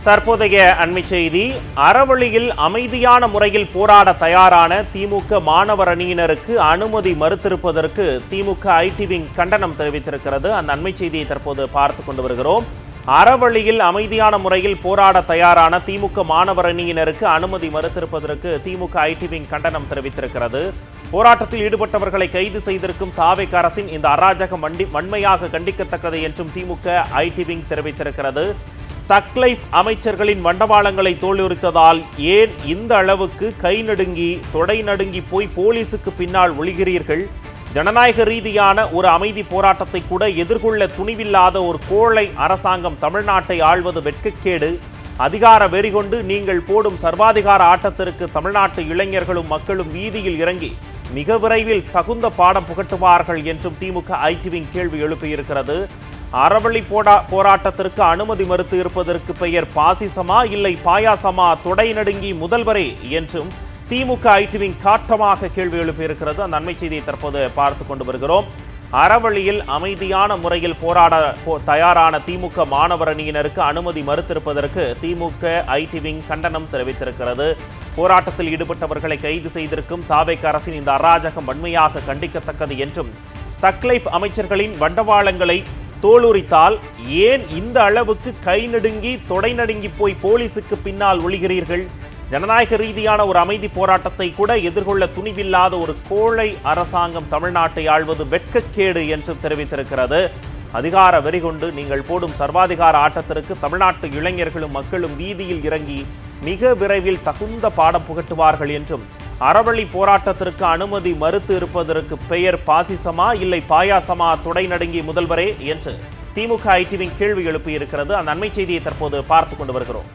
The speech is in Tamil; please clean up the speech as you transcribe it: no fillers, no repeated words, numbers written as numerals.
தற்போதைய அண்மை செய்தி. அறவழியில் அமைதியான முறையில் போராட தயாரான திமுக மாணவர் அணியினருக்கு அனுமதி மறுத்திருப்பதற்கு திமுக ஐடி விங் கண்டனம் தெரிவித்திருக்கிறது. அந்த அண்மை செய்தியை தற்போது பார்த்து கொண்டு வருகிறோம். அறவழியில் அமைதியான முறையில் போராட தயாரான திமுக மாணவர் அணியினருக்கு அனுமதி மறுத்திருப்பதற்கு திமுக ஐடி விங் கண்டனம் தெரிவித்திருக்கிறது. போராட்டத்தில் ஈடுபட்டவர்களை கைது செய்திருக்கும் தாவேக அரசின் இந்த அராஜகம் வன்மையாக கண்டிக்கத்தக்கது என்றும் திமுக ஐடி விங் தெரிவித்திருக்கிறது. தக்லைஃப் அமைச்சர்களின் வண்டவாளங்களை தோலுரித்ததால் ஏன் இந்த அளவுக்கு கை நடுங்கி தொடை நடுங்கி போய் போலீசுக்கு பின்னால் ஒளிகிறீர்கள்? ஜனநாயக ரீதியான ஒரு அமைதி போராட்டத்தை கூட எதிர்கொள்ள துணிவில்லாத ஒரு கோழை அரசாங்கம் தமிழ்நாட்டை ஆள்வது வெட்கக்கேடு. அதிகார வெறி கொண்டு நீங்கள் போடும் சர்வாதிகார ஆட்டத்திற்கு தமிழ்நாட்டு இளைஞர்களும் மக்களும் வீதியில் இறங்கி மிக விரைவில் தகுந்த பாடம் புகட்டுவார்கள் என்றும் திமுக ஐடி விங் கேள்வி எழுப்பியிருக்கிறது. அறவழி போராட்டத்திற்கு அனுமதி மறுத்து இருப்பதற்கு பெயர் பாசிசமா இல்லை பாயாசமா? தொடை நடுங்கி முதல்வரே என்றும் திமுக ஐடி விங் காட்டமாக கேள்வி எழுப்பியிருக்கிறது. அந்த அண்மை செய்தியை தற்போது பார்த்து கொண்டு வருகிறோம். அறவழியில் அமைதியான முறையில் போராட தயாரான திமுக மாணவர் அணியினருக்கு அனுமதி மறுத்திருப்பதற்கு திமுக ஐடி விங் கண்டனம் தெரிவித்திருக்கிறது. போராட்டத்தில் ஈடுபட்டவர்களை கைது செய்திருக்கும் தாவேக அரசின் இந்த அராஜகம் வன்மையாக கண்டிக்கத்தக்கது என்றும் தக்லைஃப் அமைச்சர்களின் வண்டவாளங்களை தோலுரித்தால் ஏன் இந்த அளவுக்கு கை நடுங்கி தொடை நடுங்கி போய் போலீசுக்கு பின்னால் ஒளிகிறீர்கள்? ஜனநாயக ரீதியான ஒரு அமைதி போராட்டத்தை கூட எதிர்கொள்ள துணிவில்லாத ஒரு கோழை அரசாங்கம் தமிழ்நாட்டை ஆள்வது வெட்கக்கேடு என்று தெரிவித்திருக்கிறது. அதிகார வெறி கொண்டு நீங்கள் போடும் சர்வாதிகார ஆட்டத்திற்கு தமிழ்நாட்டு இளைஞர்களும் மக்களும் வீதியில் இறங்கி மிக விரைவில் தகுந்த பாடம் புகட்டுவார்கள் என்றும் அறவழி போராட்டத்திற்கு அனுமதி மறுத்து இருப்பதற்கு பெயர் பாசிசமா இல்லை பாயாசமா? தொடை நடுங்கி முதல்வரே என்று திமுக ஐடி விங் கேள்வி எழுப்பியிருக்கிறது. அந்த அண்மை செய்தியை தற்போது பார்த்து கொண்டு வருகிறோம்.